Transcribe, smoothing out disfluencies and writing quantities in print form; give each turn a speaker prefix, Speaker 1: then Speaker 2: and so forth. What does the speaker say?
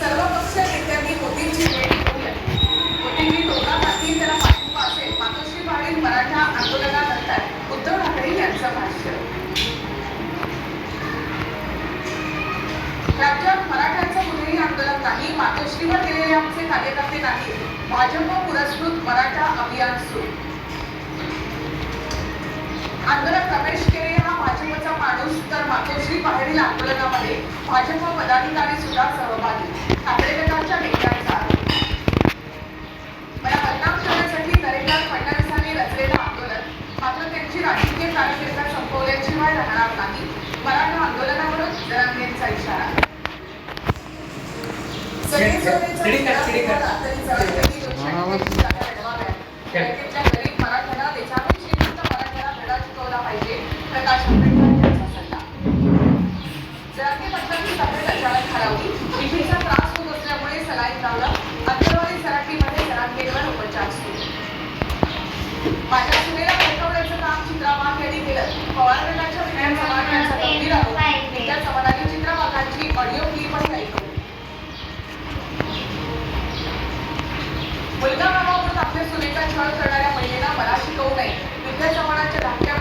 Speaker 1: सर्वपक्षीय नेत्यांनी मोदींची भेट घेतली. मोदींनी टोकाखाती त्याला पाठिंबा असेल. मातोश्री पाटील मराठा आंदोलनानंतर उद्धव ठाकरे यांचं भाष्य. राज्यात मराठ्यांचं कुठेही आंदोलन नाही. मातोश्रीवर गेलेले आमचे कार्यकर्ते नाही. भाजप पुरस्कृत मराठा अभियान सुरू. आंदोलक रमेश केरे हा भाजपचा माणूस तर मातोश्री बाहेरील आंदोलनामध्ये भाजप पदाधिकारी सुद्धा सहभागी. ठाकरे गटाच्या नेत्यांचा मला बदनाम करण्यासाठी नरेंद्र फडणवीसांनी रचलेलं आंदोलन मात्र त्यांची राजकीय कारकीर्द संपवल्याशिवाय राहणार नाही. मराठा आंदोलनावरून जरांगेंचा इशारा. गरीब मराठ्याला देशातून श्रीमंत मराठ्याला धडा शिकवला पाहिजे. प्रकाश आंबेडकर यांचा सल्ला. जरांगे पक्षाची सभेत अचानक हरवली. मिठीचा त्रास होत असल्यामुळे सलाईन लावलं. अंतरवाली सराटीमध्ये जरांगेंवर उपचार सुरू. माझ्या सुनेला भडकवण्याचं काम चित्रा वाघ यांनी केलं. पवार गटाच्या विद्या चव्हाण यांचा गंभीर आरोप. विद्या चव्हाणांनी चित्रा वाघांची ऑडिओ क्लिपही ऐकवली. मुलगा मामावरून आपल्या सुनेचा छळ करणाऱ्या महिलेला मला शिकवू नये. विद्या चव्हाणांच्या धाकट्या